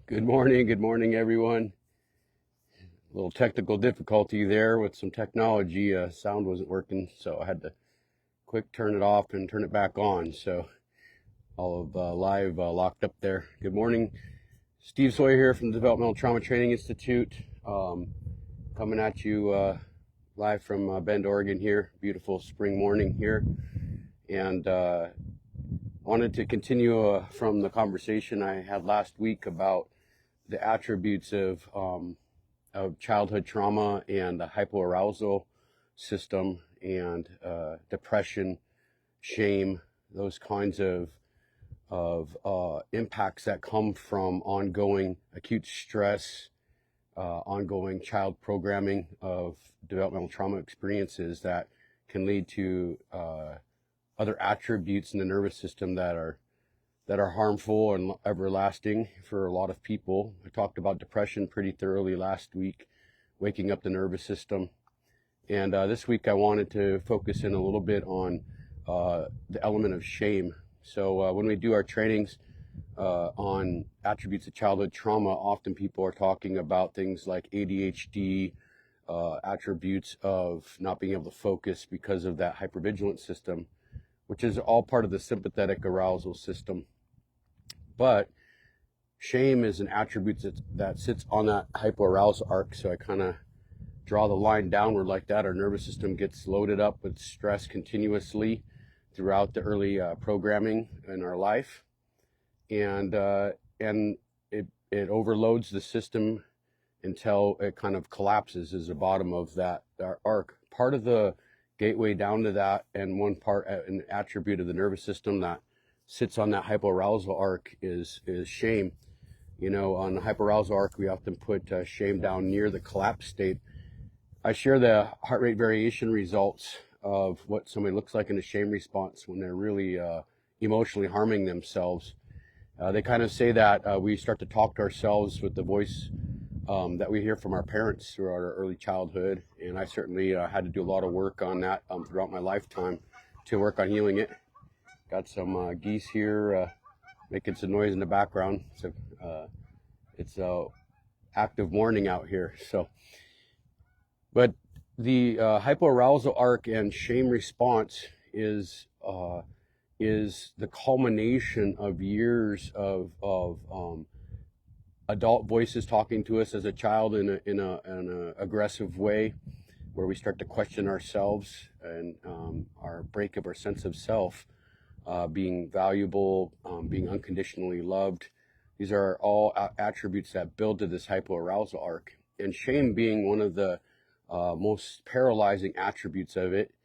Good morning everyone. A little technical difficulty there with some technology. Sound wasn't working, so I had to quick turn it off and turn it back on. So all of live locked up there. Good morning. Steve Sawyer here from the Developmental Trauma Training Institute. Coming at you live from Bend, Oregon here. Beautiful spring morning here. And wanted to continue from the conversation I had last week about the attributes of childhood trauma and the hypoarousal system and depression, shame, those kinds of impacts that come from ongoing acute stress, ongoing child programming of developmental trauma experiences that can lead to other attributes in the nervous system that are harmful and everlasting for a lot of people. I talked about depression pretty thoroughly last week, waking up the nervous system. And this week I wanted to focus in a little bit on the element of shame. So when we do our trainings on attributes of childhood trauma, often people are talking about things like ADHD, attributes of not being able to focus because of that hypervigilant system, which is all part of the sympathetic arousal system. But shame is an attribute that sits on that hypoarousal arc. So I kind of draw the line downward like that. Our nervous system gets loaded up with stress continuously throughout the early programming in our life. And it overloads the system until it kind of collapses as the bottom of that arc. Part of the gateway down to that, and one part, an attribute of the nervous system that sits on that hypoarousal arc is shame. You know, on the hypoarousal arc, we often put shame down near the collapse state. I share the heart rate variation results of what somebody looks like in a shame response when they're really emotionally harming themselves. They kind of say that we start to talk to ourselves with the voice that we hear from our parents throughout our early childhood. And I certainly had to do a lot of work on that throughout my lifetime to work on healing it. Got some geese here making some noise in the background. So it's active morning out here. So, but the hypoarousal arc and shame response is the culmination of years of adult voices talking to us as a child in an aggressive way, where we start to question ourselves and our break of our sense of self, being valuable, being unconditionally loved. These are all attributes that build to this hypoarousal arc, and shame being one of the most paralyzing attributes of it.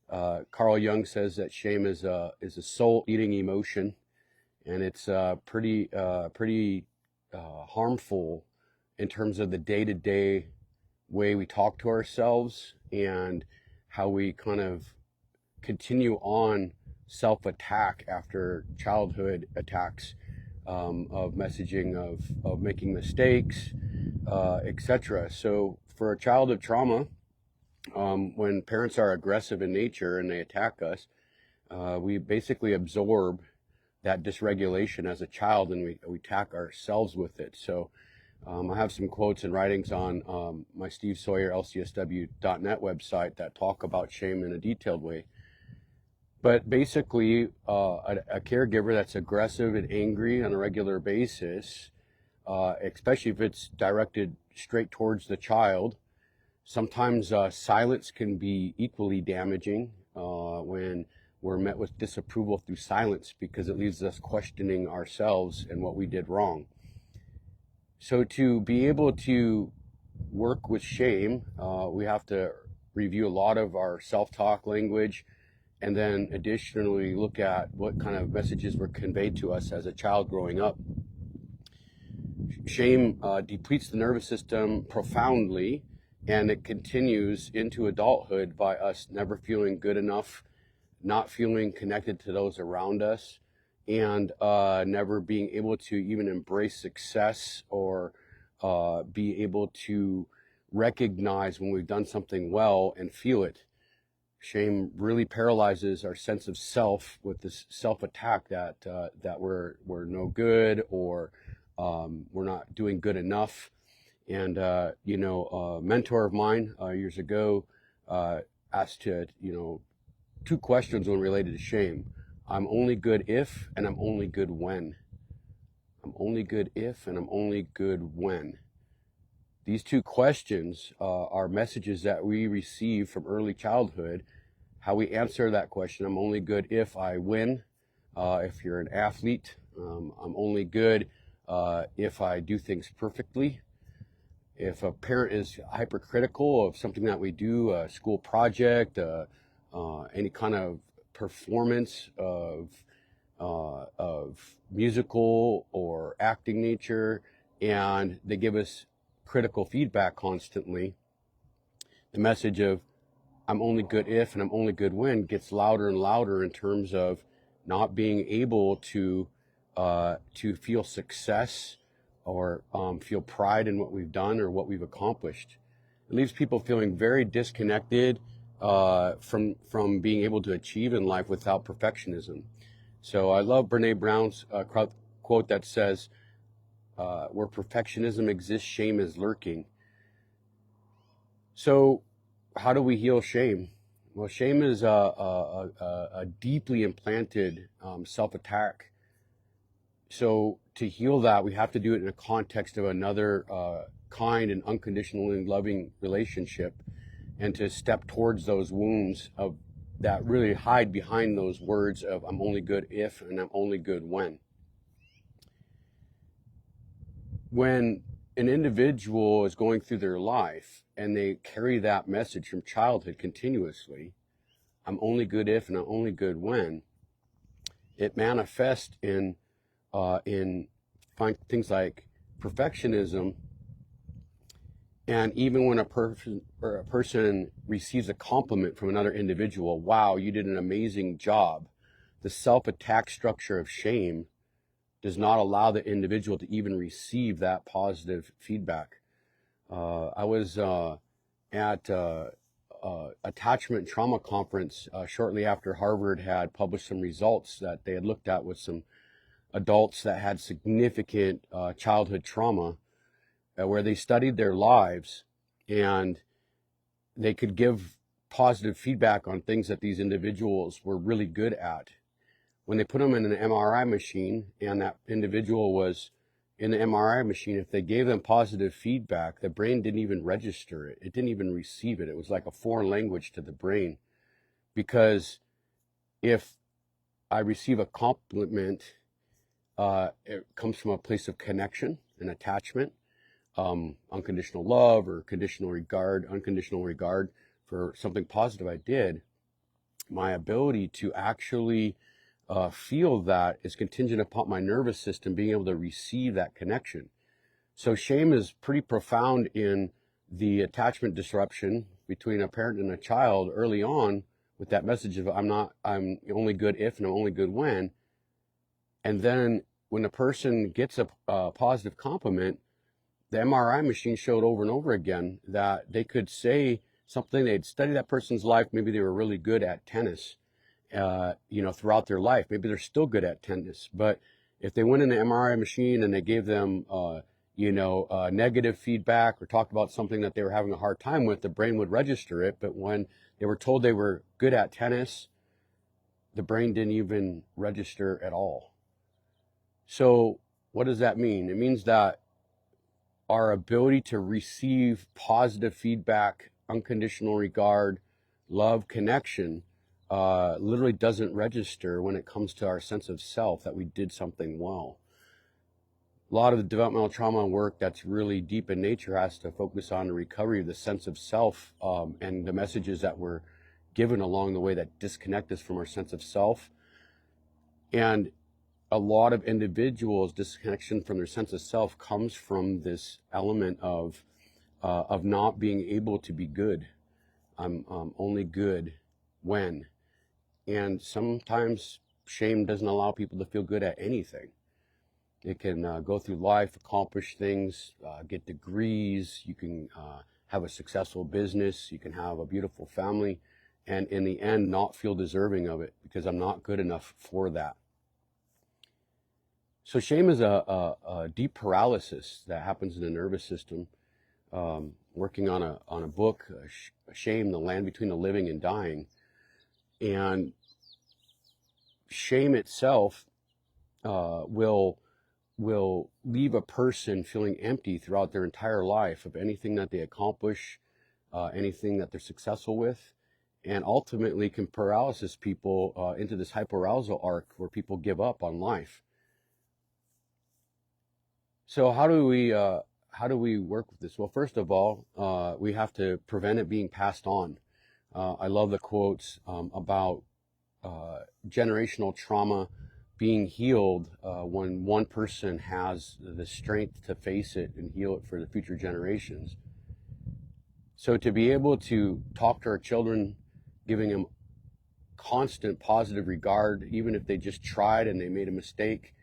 Carl Jung says that shame is a soul-eating emotion, and it's pretty harmful in terms of the day-to-day way we talk to ourselves and how we kind of continue on self-attack after childhood attacks, of messaging, of making mistakes, etc. So for a child of trauma, when parents are aggressive in nature and they attack us, we basically absorb that dysregulation as a child, and we attack ourselves with it. So I have some quotes and writings on my Steve Sawyer LCSW.net website that talk about shame in a detailed way. But basically, a caregiver that's aggressive and angry on a regular basis, especially if it's directed straight towards the child, sometimes silence can be equally damaging when we're met with disapproval through silence, because it leaves us questioning ourselves and what we did wrong. So to be able to work with shame, we have to review a lot of our self-talk language, and then additionally look at what kind of messages were conveyed to us as a child growing up. Shame depletes the nervous system profoundly, and it continues into adulthood by us never feeling good enough, not feeling connected to those around us, and never being able to even embrace success or be able to recognize when we've done something well and feel it. Shame really paralyzes our sense of self with this self-attack that we're no good, or we're not doing good enough. And, a mentor of mine years ago asked two questions when related to shame. I'm only good if, and I'm only good when. I'm only good if, and I'm only good when. These two questions are messages that we receive from early childhood. How we answer that question: I'm only good if I win. If you're an athlete, I'm only good if I do things perfectly. If a parent is hypercritical of something that we do, a school project, any kind of performance of musical or acting nature, and they give us critical feedback constantly, the message of I'm only good if and I'm only good when gets louder and louder in terms of not being able to feel success or feel pride in what we've done or what we've accomplished. It leaves people feeling very disconnected from being able to achieve in life without perfectionism. So I love Brene Brown's quote that says, where perfectionism exists, shame is lurking. So how do we heal shame? Well, shame is a deeply implanted self-attack. So to heal that, we have to do it in a context of another kind and unconditionally loving relationship, and to step towards those wounds of that really hide behind those words of I'm only good if and I'm only good when. When an individual is going through their life and they carry that message from childhood continuously, I'm only good if and I'm only good when, it manifests in things like perfectionism. And even when a person receives a compliment from another individual, wow, you did an amazing job, the self-attack structure of shame does not allow the individual to even receive that positive feedback. I was at attachment trauma conference shortly after Harvard had published some results that they had looked at with some adults that had significant childhood trauma, where they studied their lives and they could give positive feedback on things that these individuals were really good at. When they put them in an MRI machine and that individual was in the MRI machine, if they gave them positive feedback, the brain didn't even register it. It didn't even receive it. It was like a foreign language to the brain. Because if I receive a compliment, it comes from a place of connection and attachment, unconditional love or unconditional regard for something positive I did. My ability to actually feel that is contingent upon my nervous system being able to receive that connection. So shame is pretty profound in the attachment disruption between a parent and a child early on, with that message of I'm only good if and I'm only good when. And then when a person gets a positive compliment, the MRI machine showed over and over again that they could say something. They'd study that person's life. Maybe they were really good at tennis, throughout their life. Maybe they're still good at tennis. But if they went in the MRI machine and they gave them, negative feedback or talked about something that they were having a hard time with, the brain would register it. But when they were told they were good at tennis, the brain didn't even register at all. So what does that mean? It means that our ability to receive positive feedback, unconditional regard, love, connection, literally doesn't register when it comes to our sense of self, that we did something well. A lot of the developmental trauma work that's really deep in nature has to focus on the recovery of the sense of self, and the messages that were given along the way that disconnect us from our sense of self. And a lot of individuals' disconnection from their sense of self comes from this element of not being able to be good. I'm only good when. And sometimes shame doesn't allow people to feel good at anything. It can go through life, accomplish things, get degrees. You can have a successful business. You can have a beautiful family. And in the end, not feel deserving of it because I'm not good enough for that. So shame is a deep paralysis that happens in the nervous system. Working on a book, Shame, the Land Between the Living and Dying. And shame itself will leave a person feeling empty throughout their entire life of anything that they accomplish, anything that they're successful with, and ultimately can paralysis people into this hypoarousal arc where people give up on life. So how do we work with this? Well, first of all, we have to prevent it being passed on. I love the quotes about generational trauma being healed when one person has the strength to face it and heal it for the future generations. So to be able to talk to our children, giving them constant positive regard, even if they just tried and they made a mistake,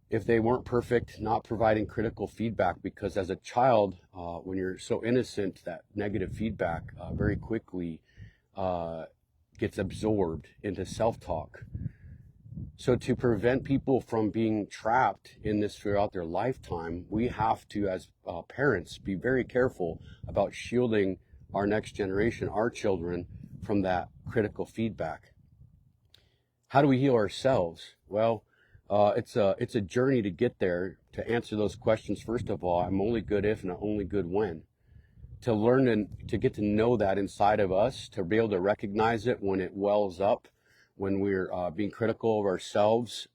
if they weren't perfect, not providing critical feedback, because as a child, when you're so innocent, that negative feedback very quickly gets absorbed into self-talk. So to prevent people from being trapped in this throughout their lifetime, we have to, as parents, be very careful about shielding our next generation, our children, from that critical feedback. How do we heal ourselves? Well, it's a journey to get there. To answer those questions, first of all, I'm only good if and I'm only good when. To learn and to get to know that inside of us, to be able to recognize it when it wells up, when we're being critical of ourselves.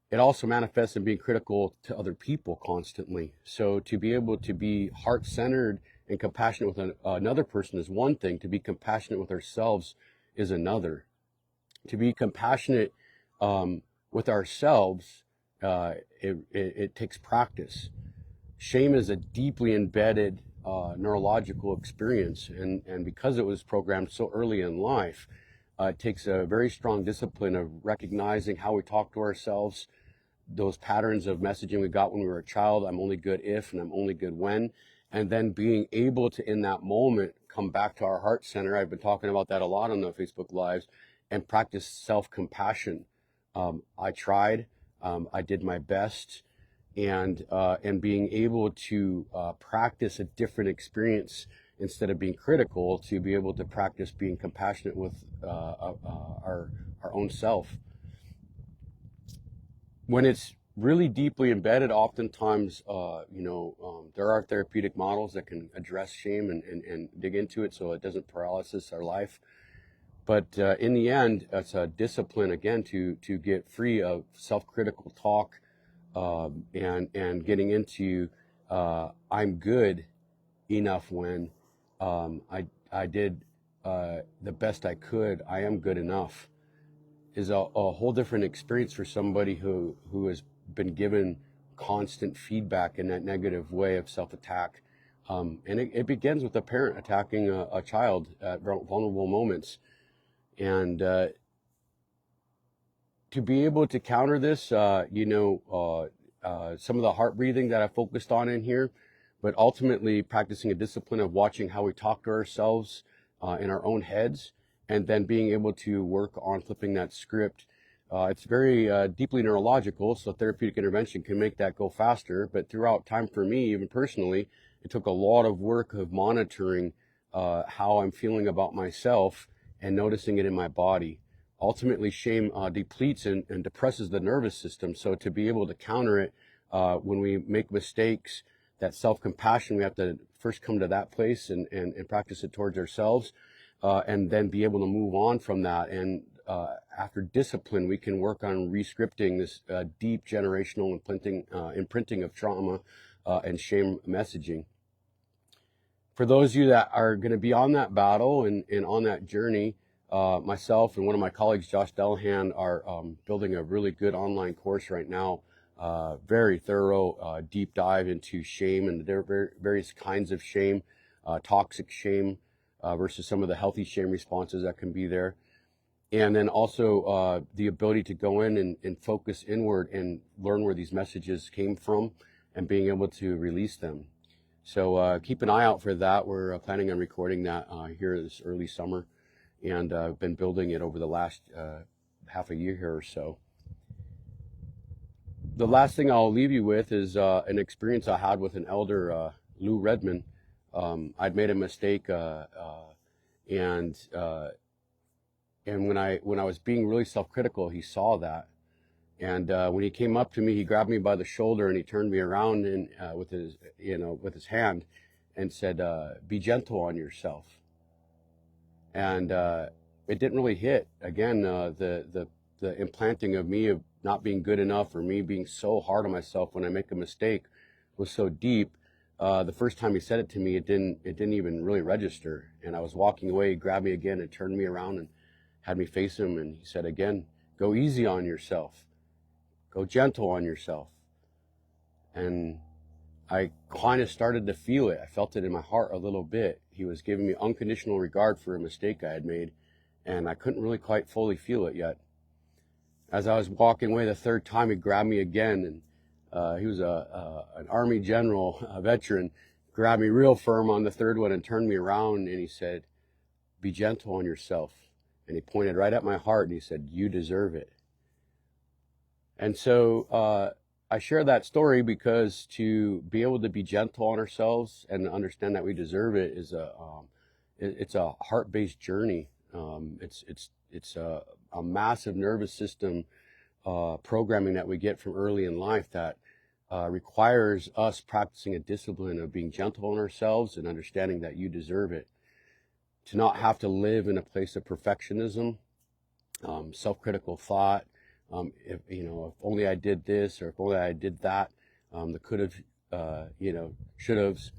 It also manifests in being critical to other people constantly. So to be able to be heart-centered and compassionate with another person is one thing. To be compassionate with ourselves is another. To be compassionate with ourselves, it takes practice. Shame is a deeply embedded neurological experience, and because it was programmed so early in life, it takes a very strong discipline of recognizing how we talk to ourselves, those patterns of messaging we got when we were a child. I'm only good if and I'm only good when, and then being able to, in that moment, come back to our heart center. I've been talking about that a lot on the Facebook Lives, and practice self-compassion. I tried, I did my best, and being able to practice a different experience instead of being critical, to be able to practice being compassionate with our own self. When it's really deeply embedded, oftentimes, there are therapeutic models that can address shame and dig into it so it doesn't paralysis our life. But in the end, it's a discipline, again, to get free of self-critical talk, and getting into I'm good enough when I did the best I could. I am good enough is a whole different experience for somebody who has been given constant feedback in that negative way of self-attack. And it begins with a parent attacking a child at vulnerable moments. And to be able to counter this, some of the heart breathing that I focused on in here, but ultimately practicing a discipline of watching how we talk to ourselves in our own heads, and then being able to work on flipping that script. It's very deeply neurological, so therapeutic intervention can make that go faster. But throughout time for me, even personally, it took a lot of work of monitoring how I'm feeling about myself and noticing it in my body. Ultimately, shame depletes and depresses the nervous system. So to be able to counter it when we make mistakes, that self-compassion, we have to first come to that place and practice it towards ourselves, and then be able to move on from that. And after discipline, we can work on rescripting this deep generational imprinting of trauma and shame messaging. For those of you that are going to be on that battle and on that journey, myself and one of my colleagues, Josh Delahan, are building a really good online course right now. Very thorough, deep dive into shame and the various kinds of shame, toxic shame versus some of the healthy shame responses that can be there. And then also the ability to go in and focus inward and learn where these messages came from and being able to release them. So keep an eye out for that. We're planning on recording that here this early summer, and I've been building it over the last half a year here or so. the last thing I'll leave you with is an experience I had with an elder, Lou Redman. I'd made a mistake, and when I was being really self-critical, he saw that. And when he came up to me, he grabbed me by the shoulder and he turned me around and with his hand, and said, "Be gentle on yourself." And it didn't really hit. Again, the implanting of me of not being good enough, or me being so hard on myself when I make a mistake, was so deep. The first time he said it to me, it didn't even really register. And I was walking away, he grabbed me again and turned me around and had me face him, and he said again, "Go easy on yourself. Go gentle on yourself." And I kind of started to feel it. I felt it in my heart a little bit. He was giving me unconditional regard for a mistake I had made, and I couldn't really quite fully feel it yet. As I was walking away the third time, he grabbed me again, and he was an Army general, a veteran, grabbed me real firm on the third one and turned me around, and he said, "Be gentle on yourself." And he pointed right at my heart and he said, "You deserve it." And so I share that story because to be able to be gentle on ourselves and understand that we deserve it is it's a heart-based journey. It's a massive nervous system programming that we get from early in life that requires us practicing a discipline of being gentle on ourselves and understanding that you deserve it. To not have to live in a place of perfectionism, self-critical thought, if only I did this, or if only I did that, the could have, should have's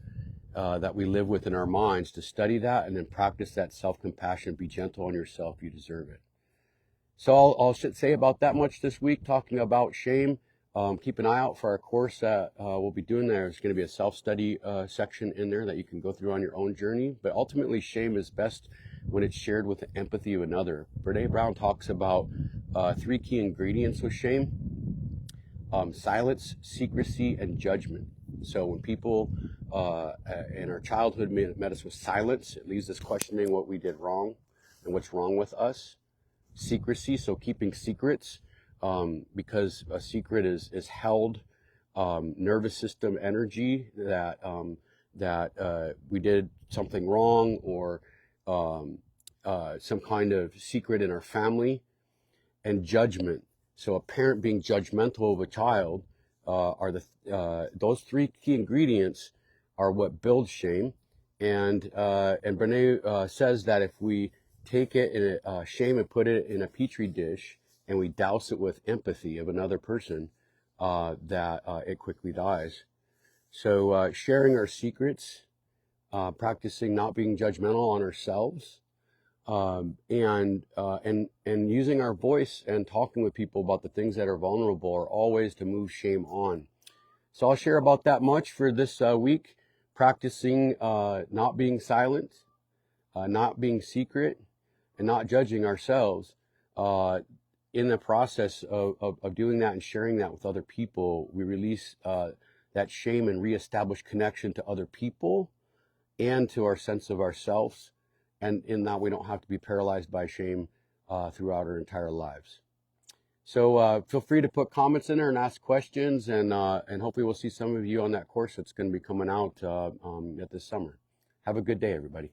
that we live with in our minds, to study that and then practice that self-compassion, be gentle on yourself, you deserve it. So I'll say about that much this week, talking about shame. Keep an eye out for our course that we'll be doing there. There's going to be a self-study section in there that you can go through on your own journey. But ultimately, shame is best when it's shared with the empathy of another. Brene Brown talks about 3 key ingredients with shame: silence, secrecy, and judgment. So when people in our childhood met us with silence, it leaves us questioning what we did wrong and what's wrong with us. Secrecy, so keeping secrets, because a secret is held nervous system energy that we did something wrong, or some kind of secret in our family. And judgment, so a parent being judgmental of a child, are those 3 key ingredients are what builds shame. And Brene says that if we take it in shame and put it in a petri dish and we douse it with empathy of another person, that it quickly dies. So sharing our secrets, practicing not being judgmental on ourselves, and using our voice and talking with people about the things that are vulnerable are all ways to move shame on. So I'll share about that much for this week, practicing not being silent, not being secret, and not judging ourselves. In the process of doing that and sharing that with other people, we release that shame and reestablish connection to other people and to our sense of ourselves. And in that, we don't have to be paralyzed by shame throughout our entire lives. So feel free to put comments in there and ask questions, and hopefully we'll see some of you on that course that's going to be coming out this summer. Have a good day, everybody.